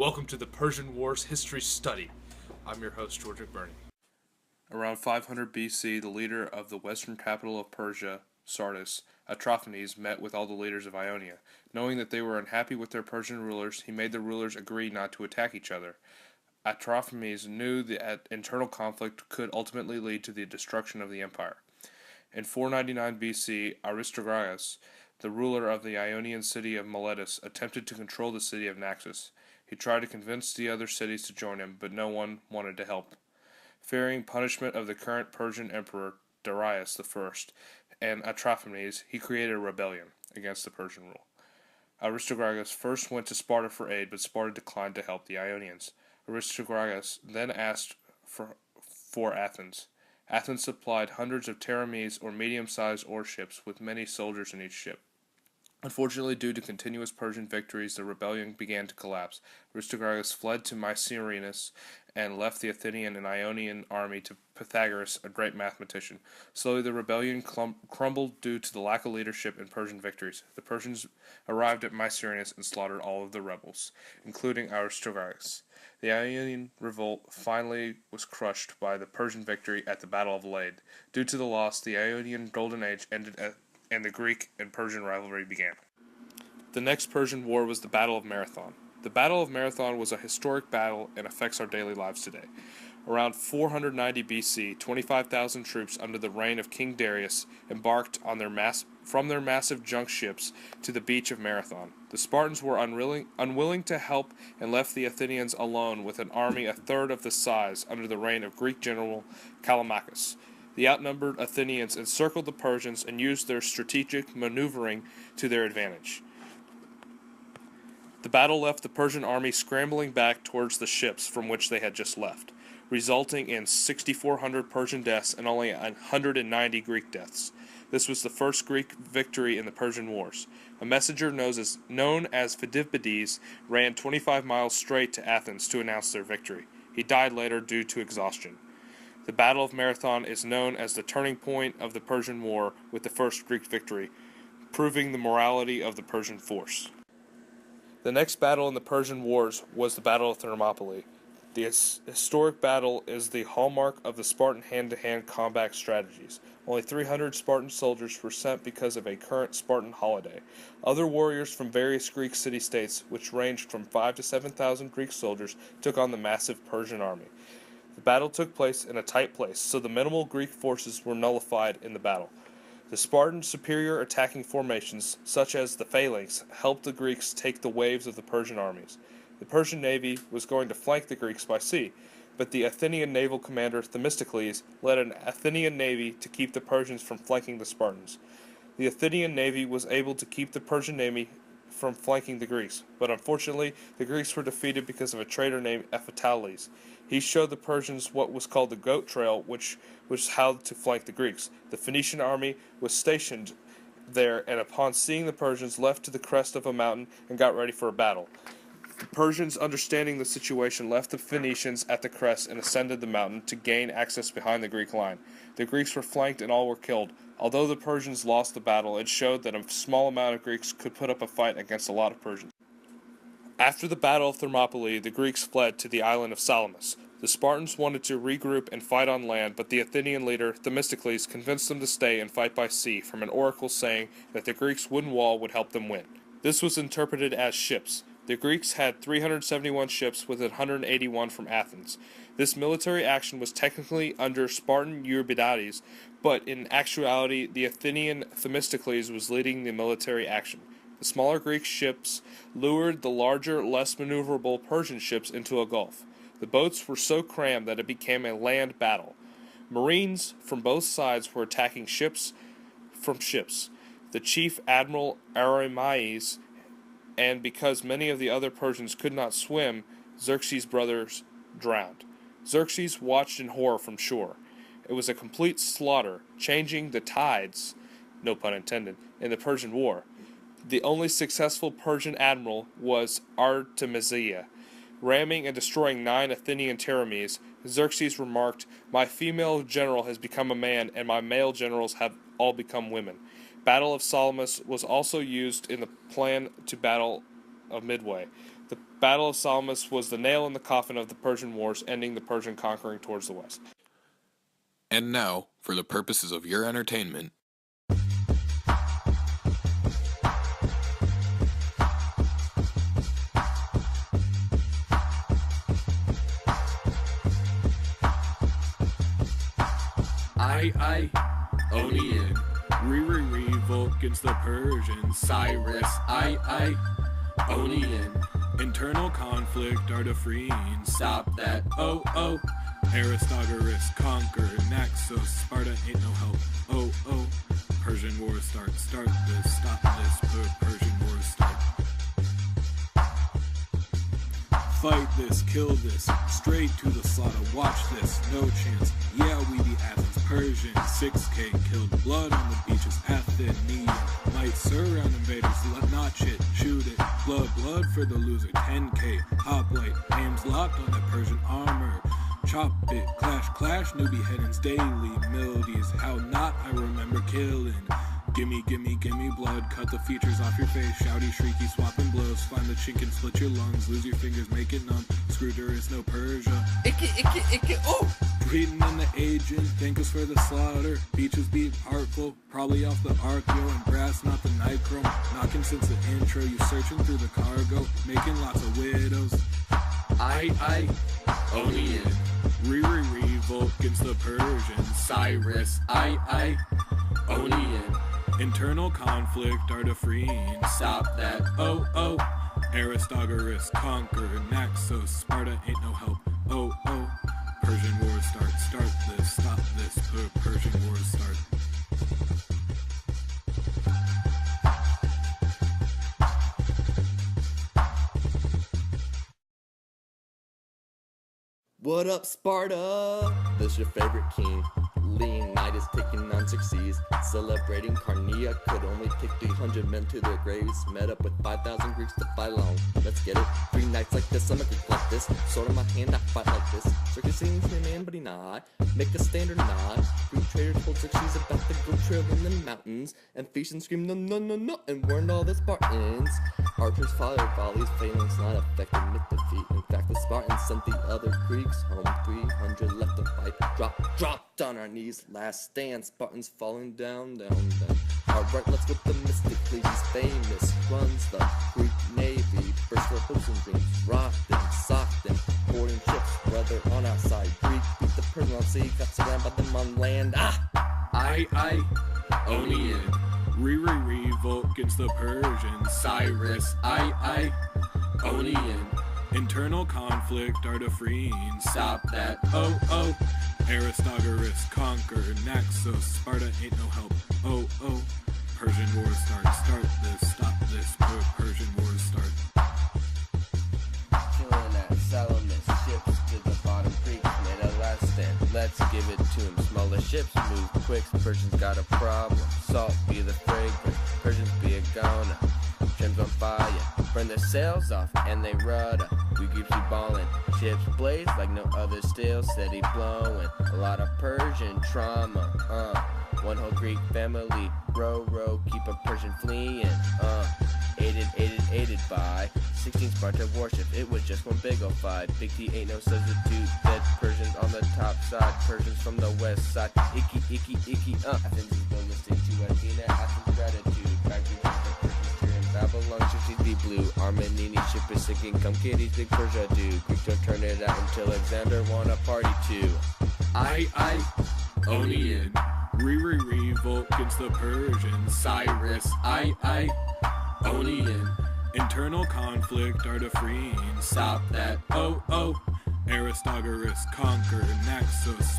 Welcome to the Persian Wars History Study. I'm your host, George McBurney. Around 500 BC, the leader of the western capital of Persia, Sardis, Atrophanes, met with all the leaders of Ionia. Knowing that they were unhappy with their Persian rulers, he made the rulers agree not to attack each other. Atrophanes knew that internal conflict could ultimately lead to the destruction of the empire. In 499 BC, Aristogeius, the ruler of the Ionian city of Miletus, attempted to control the city of Naxos. He tried to convince the other cities to join him, but no one wanted to help. Fearing punishment of the current Persian emperor, Darius I, and Atrophanes, he created a rebellion against the Persian rule. Aristogeius first went to Sparta for aid, but Sparta declined to help the Ionians. Aristogeius then asked for Athens. Athens supplied hundreds of terames or medium-sized ore ships with many soldiers in each ship. Unfortunately, due to continuous Persian victories, the rebellion began to collapse. Aristogeius fled to Mycerinus and left the Athenian and Ionian army to Pythagoras, a great mathematician. Slowly, the rebellion crumbled due to the lack of leadership in Persian victories. The Persians arrived at Mycerinus and slaughtered all of the rebels, including Aristogeius. The Ionian revolt finally was crushed by the Persian victory at the Battle of Lade. Due to the loss, the Ionian Golden Age ended and the Greek and Persian rivalry began. The next Persian war was the Battle of Marathon. The Battle of Marathon was a historic battle and affects our daily lives today. Around 490 BC, 25,000 troops under the reign of King Darius embarked on from their massive junk ships to the beach of Marathon. The Spartans were unwilling to help and left the Athenians alone with an army a third of the size under the reign of Greek general Callimachus. The outnumbered Athenians encircled the Persians and used their strategic maneuvering to their advantage. The battle left the Persian army scrambling back towards the ships from which they had just left, resulting in 6,400 Persian deaths and only 190 Greek deaths. This was the first Greek victory in the Persian Wars. A messenger known as Phidippides ran 25 miles straight to Athens to announce their victory. He died later due to exhaustion. The Battle of Marathon is known as the turning point of the Persian War with the first Greek victory, proving the morality of the Persian force. The next battle in the Persian Wars was the Battle of Thermopylae. The historic battle is the hallmark of the Spartan hand-to-hand combat strategies. Only 300 Spartan soldiers were sent because of a current Spartan holiday. Other warriors from various Greek city-states, which ranged from 5,000 to 7,000 Greek soldiers, took on the massive Persian army. The battle took place in a tight place, so the minimal Greek forces were nullified in the battle. The Spartan superior attacking formations, such as the phalanx, helped the Greeks take the waves of the Persian armies. The Persian navy was going to flank the Greeks by sea, but the Athenian naval commander Themistocles led an Athenian navy to keep the Persians from flanking the Spartans. The Athenian navy was able to keep the Persian navy from flanking the Greeks, but unfortunately the Greeks were defeated because of a traitor named Ephialtes. He showed the Persians what was called the Goat Trail, which was how to flank the Greeks. The Phoenician army was stationed there, and upon seeing the Persians, left to the crest of a mountain and got ready for a battle. The Persians, understanding the situation, left the Phoenicians at the crest and ascended the mountain to gain access behind the Greek line. The Greeks were flanked and all were killed. Although the Persians lost the battle, it showed that a small amount of Greeks could put up a fight against a lot of Persians. After the Battle of Thermopylae, the Greeks fled to the island of Salamis. The Spartans wanted to regroup and fight on land, but the Athenian leader, Themistocles, convinced them to stay and fight by sea, from an oracle saying that the Greeks' wooden wall would help them win. This was interpreted as ships. The Greeks had 371 ships, with 181 from Athens. This military action was technically under Spartan Eurybiades, but in actuality, the Athenian Themistocles was leading the military action. The smaller Greek ships lured the larger, less maneuverable Persian ships into a gulf. The boats were so crammed that it became a land battle. Marines from both sides were attacking ships from ships. The chief admiral Aramaeus, and because many of the other Persians could not swim, Xerxes' brothers drowned. Xerxes watched in horror from shore. It was a complete slaughter, changing the tides, no pun intended, in the Persian War. The only successful Persian admiral was Artemisia. Ramming and destroying 9 Athenian terames, Xerxes remarked, "My female general has become a man, and my male generals have all become women." Battle of Salamis was also used in the plan to Battle of Midway. The Battle of Salamis was the nail in the coffin of the Persian Wars, ending the Persian conquering towards the west. And now, for the purposes of your entertainment, I, Onian, revolt against the Persians. Cyrus, I, Onian, Internal conflict, Artaphrenes. stop that, oh, Aristogoras conquer, Naxos, Sparta ain't no help, oh, Persian war start this, stop this, Persian war start. Fight this, kill this, straight to the slaughter, watch this, no chance, yeah we be Athens, Persian, 6K killed, blood on the beaches, Athenian, might surround invaders, let not shit, shoot it, blood for the loser, 10K, hoplite, aims locked on that Persian armor, chop it, clash, newbie headings, daily, melodies, how not I remember killing. Gimme blood, cut the features off your face, shouty, shrieky, swapping blows, find the chink and split your lungs, lose your fingers, make it numb, Screwder is no Persia. Icky, oh! Treating in the agent, thank us for the slaughter, beaches beat artful, probably off the archeo and brass, not the nichrome, knocking since the intro, you searching through the cargo, making lots of widows. I, Onian, revolt against the Persians. Cyrus, I, Onian, Internal conflict, Artaphrenes. stop that, oh, Aristogoras conquer, Naxos, Sparta ain't no help, oh, Persian war start this, stop this, Persian war start. What up, Sparta? This your favorite king. Leonidas taking on Xerxes, celebrating Carnea. Could only take 300 men to their graves. Met up with 5,000 Greeks to fight along. Let's get it. 3 nights like this, I'm a Greek like this. Sword in my hand, I fight like this. Xerxes is my man, but he not. Make a stand or not. Greek traitor told Xerxes about to go trail in the mountains. And Ephesians screamed no, and warned all the Spartans. Archers fired volleys, phalanx not affected mid defeat. In fact, the Spartans sent the other Greeks home. 300 left to fight. Dropped on our knees. Last stand. Spartans falling down. Alright, let's get the mystically famous. Runs the Greek Navy. Burst for hopes and dreams. Rocked them, socked them. Boarding ships, brother on our side. Greek beat the Persian on sea. Got surrounded by them on land. I, Onian, Revolt against the Persians. Cyrus, I, Onian, Internal conflict, Artaphrenes. stop that, Oh, Aristogoras conquer, Naxos, Sparta ain't no help, oh, Persian war start this, stop this, Persian war start. Chilling at Salamis, ships to the bottom creek, made a last stand, let's give it to him. Smaller ships move quick, Persians got a problem, salt be the fragrance, Persians be a goner, trims on fire, burn their sails off and they rudder, we keep ballin', ships blaze like no other, still steady blowing, a lot of Persian trauma, one whole Greek family, row, keep a Persian fleeing, aided by 16 Spartan warships, it was just one big ol' fight, Big T ain't no substitute, dead Persians on the top side, Persians from the west side, icky, Athens is ballistic to Athena, Athens gratitude, back to the Persians cheering, Babylon, Xerxes be blue, Armenini ship is sinking, come kiddies, big Persia do, Greeks don't turn it out until Alexander wanna party too. I, Onian, Revolt against the Persians. Cyrus, I, Onian, Internal conflict, Artaphrenes. stop that, Oh, Aristogoras conquer, Naxos,